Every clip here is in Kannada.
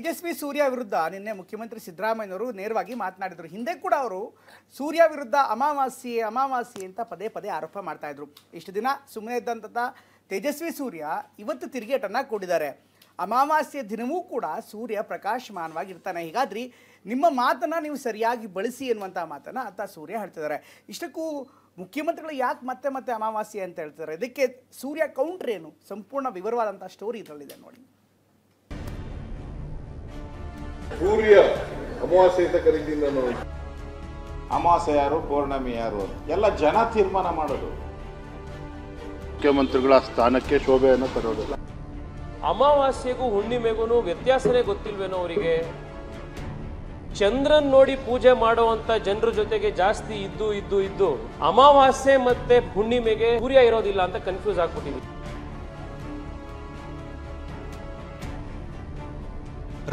ತೇಜಸ್ವಿ ಸೂರ್ಯ ವಿರುದ್ಧ ನಿನ್ನೆ ಮುಖ್ಯಮಂತ್ರಿ ಸಿದ್ದರಾಮಯ್ಯನವರು ನೇರವಾಗಿ ಮಾತನಾಡಿದರು. ಹಿಂದೆ ಕೂಡ ಅವರು ಸೂರ್ಯ ವಿರುದ್ಧ ಅಮಾವಾಸ್ಯೆ ಅಂತ ಪದೇ ಪದೇ ಆರೋಪ ಮಾಡ್ತಾ ಇದ್ರು. ಇಷ್ಟು ದಿನ ಸುಮ್ಮನೆ ಇದ್ದಂಥ ತೇಜಸ್ವಿ ಸೂರ್ಯ ಇವತ್ತು ತಿರುಗೇಟನ್ನು ಕೊಟ್ಟಿದ್ದಾರೆ. ಅಮಾವಾಸ್ಯೆ ದಿನವೂ ಕೂಡ ಸೂರ್ಯ ಪ್ರಕಾಶಮಾನವಾಗಿರ್ತಾನೆ, ಹೀಗಾದ್ರೆ ನಿಮ್ಮ ಮಾತನ್ನು ನೀವು ಸರಿಯಾಗಿ ಬಳಸಿ ಎನ್ನುವಂಥ ಮಾತನ್ನು ಅಂತ ಸೂರ್ಯ ಹೇಳ್ತಿದ್ದಾರೆ. ಇಷ್ಟಕ್ಕೂ ಮುಖ್ಯಮಂತ್ರಿಗಳು ಯಾಕೆ ಮತ್ತೆ ಮತ್ತೆ ಅಮಾವಾಸ್ಯೆ ಅಂತ ಹೇಳ್ತಾರೆ? ಇದಕ್ಕೆ ಸೂರ್ಯ ಕೌಂಟ್ರ್ ಏನು? ಸಂಪೂರ್ಣ ವಿವರವಾದಂಥ ಸ್ಟೋರಿ ಇದರಲ್ಲಿದೆ ನೋಡಿ. ಸೂರ್ಯ ಅಮಾವಾಸ್ಯೆ ಅಂತ ಕರೀತೀನಿ ನಾನು. ಅಮಾವಾಸ್ಯೆ ಯಾರು, ಪೌರ್ಣಮಿ ಯಾರು ಎಲ್ಲ ಜನ ತೀರ್ಮಾನ ಮಾಡೋದು. ಮುಖ್ಯಮಂತ್ರಿಗಳ ಸ್ಥಾನಕ್ಕೆ ಶೋಭೆಯನ್ನು ತರೋದಿಲ್ಲ. ಅಮಾವಾಸ್ಯೆಗೂ ಹುಣ್ಣಿಮೆಗೂ ವ್ಯತ್ಯಾಸನೇ ಗೊತ್ತಿಲ್ವೇನೋ ಅವರಿಗೆ. ಚಂದ್ರನ್ ನೋಡಿ ಪೂಜೆ ಮಾಡುವಂತ ಜನರ ಜೊತೆಗೆ ಜಾಸ್ತಿ ಇದ್ದು ಅಮಾವಾಸ್ಯೆ ಮತ್ತೆ ಹುಣ್ಣಿಮೆಗೆ ಸೂರ್ಯ ಇರೋದಿಲ್ಲ ಅಂತ ಕನ್ಫ್ಯೂಸ್ ಆಗ್ಬಿಟ್ಟಿದೆ.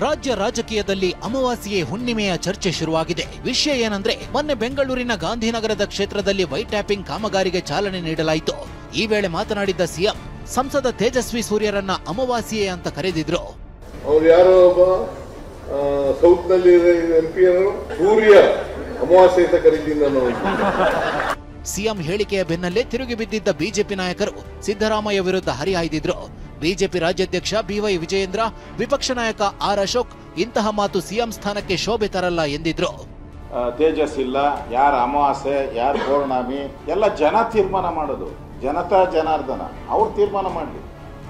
ರಾಜ್ಯ ರಾಜಕೀಯದಲ್ಲಿ ಅಮಾವಾಸ್ಯೆ ಹುಣ್ಣಿಮೆಯ ಚರ್ಚೆ ಶುರುವಾಗಿದೆ. ವಿಷಯ ಏನಂದ್ರೆ, ಮೊನ್ನೆ ಬೆಂಗಳೂರಿನ ಗಾಂಧಿನಗರದ ಕ್ಷೇತ್ರದಲ್ಲಿ ವೈಟ್ ಟ್ಯಾಪಿಂಗ್ ಕಾಮಗಾರಿಗೆ ಚಾಲನೆ ನೀಡಲಾಯಿತು. ಈ ವೇಳೆ ಮಾತನಾಡಿದ್ದ ಸಿಎಂ, ಸಂಸದ ತೇಜಸ್ವಿ ಸೂರ್ಯರನ್ನ ಅಮಾವಾಸ್ಯೆ ಅಂತ ಕರೆದಿದ್ರು. ಅವ್ರು ಯಾರೋ ಒಬ್ಬ ಸೌತ್ ನಲ್ಲಿ MP ಸೂರ್ಯ ಅಮಾವಾಸ್ಯೆ ಅಂತ ಕರೀತೀನಿ ನಾನು. ಸಿಎಂ ಹೇಳಿಕೆಯ ಬೆನ್ನಲ್ಲೇ ತಿರುಗಿ ಬಿದ್ದಿದ್ದ ಬಿಜೆಪಿ ನಾಯಕರು ಸಿದ್ದರಾಮಯ್ಯ ವಿರುದ್ಧ ಹರಿಹಾಯ್ದಿದ್ರು. ಬಿಜೆಪಿ ರಾಜ್ಯಾಧ್ಯಕ್ಷ BY ವಿಜಯೇಂದ್ರ, ವಿಪಕ್ಷ ನಾಯಕ R ಅಶೋಕ್ ಇಂತಹ ಮಾತು ಸಿಎಂ ಸ್ಥಾನಕ್ಕೆ ಶೋಭೆ ತರಲ್ಲ ಎಂದಿದ್ರು. ತೇಜಸ್ ಇಲ್ಲ, ಯಾರ ಅಮಾವಾಸ್ಯೆ ಯಾರ ಪೌರ್ಣಮಿ ಎಲ್ಲ ಜನ ತೀರ್ಮಾನ ಮಾಡೋದು. ಜನತಾ ಜನಾರ್ದನ ಅವ್ರು ತೀರ್ಮಾನ ಮಾಡಲಿ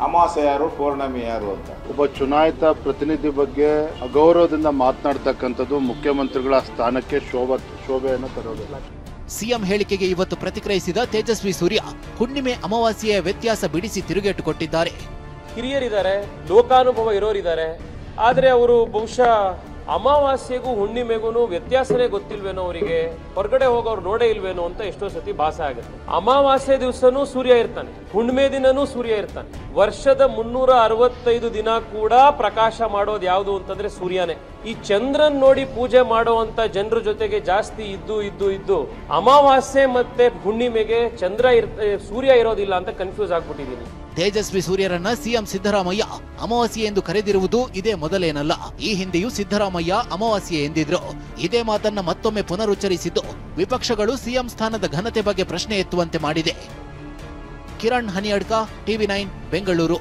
ಅಮಾವಾಸ್ಯೆ ಯಾರು, ಪೌರ್ಣಮಿ ಯಾರು ಅಂತ. ಒಬ್ಬ ಚುನಾಯಿತ ಪ್ರತಿನಿಧಿ ಬಗ್ಗೆ ಅಗೌರವದಿಂದ ಮಾತನಾಡ್ತಕ್ಕಂಥದ್ದು ಮುಖ್ಯಮಂತ್ರಿಗಳ ಸ್ಥಾನಕ್ಕೆ ಶೋಭೆಯನ್ನು ತರೋದಿಲ್ಲ. ಸಿಎಂ ಹೇಳಿಕೆಗೆ ಇವತ್ತು ಪ್ರತಿಕ್ರಿಯಿಸಿದ ತೇಜಸ್ವಿ ಸೂರ್ಯ, ಹುಣ್ಣಿಮೆ ಅಮಾವಾಸ್ಯೆಯ ವ್ಯತ್ಯಾಸ ಬಿಡಿಸಿ ತಿರುಗೇಟು ಕೊಟ್ಟಿದ್ದಾರೆ. ಹಿರಿಯರಿದ್ದಾರೆ, ಲೋಕಾನುಭವ ಇರೋರಿದ್ದಾರೆ, ಆದ್ರೆ ಅವರು ಬಹುಶಃ ಅಮಾವಾಸ್ಯೆಗೂ ಹುಣ್ಣಿಮೆಗೂ ವ್ಯತ್ಯಾಸನೇ ಗೊತ್ತಿಲ್ವೇನೋ ಅವರಿಗೆ. ಹೊರಗಡೆ ಹೋಗೋರು ನೋಡೇ ಇಲ್ವೇನೋ ಅಂತ ಎಷ್ಟೋ ಸತಿ ಭಾಸ ಆಗುತ್ತೆ. ಅಮಾವಾಸ್ಯೆ ದಿವಸನೂ ಸೂರ್ಯ ಇರ್ತಾನೆ, ಹುಣ್ಣಿಮೆ ದಿನನೂ ಸೂರ್ಯ ಇರ್ತಾನೆ. ವರ್ಷದ 365 ದಿನ ಕೂಡ ಪ್ರಕಾಶ ಮಾಡೋದು ಯಾವುದು ಅಂತಂದ್ರೆ ಸೂರ್ಯನೇ. ಈ ಚಂದ್ರನ್ ನೋಡಿ ಪೂಜೆ ಮಾಡುವಂತ ಜನರ ಜೊತೆಗೆ ಜಾಸ್ತಿ ಇದ್ದು ಅಮಾವಾಸ್ಯೆ ಮತ್ತೆ ಹುಣ್ಣಿಮೆಗೆ ಸೂರ್ಯ ಇರೋದಿಲ್ಲ ಅಂತ ಕನ್ಫ್ಯೂಸ್ ಆಗ್ಬಿಟ್ಟಿದ್ದೀನಿ. ತೇಜಸ್ವಿ ಸೂರ್ಯರನ್ನ ಸಿಎಂ ಸಿದ್ದರಾಮಯ್ಯ ಅಮಾವಾಸ್ಯೆ ಎಂದು ಕರೆದಿರುವುದು ಇದೇ ಮೊದಲೇನಲ್ಲ. ಈ ಹಿಂದೆಯೂ ಸಿದ್ದರಾಮಯ್ಯ ಅಮಾವಾಸ್ಯೆ ಎಂದಿದ್ರು. ಇದೇ ಮಾತನ್ನ ಮತ್ತೊಮ್ಮೆ ಪುನರುಚ್ಚರಿಸಿದ್ದು ವಿಪಕ್ಷಗಳು ಸಿಎಂ ಸ್ಥಾನದ ಘನತೆ ಬಗ್ಗೆ ಪ್ರಶ್ನೆ ಎತ್ತುವಂತೆ ಮಾಡಿದೆ. ಕಿರಣ್ ಹನಿಯಡ್ಕ, TV9 ಬೆಂಗಳೂರು.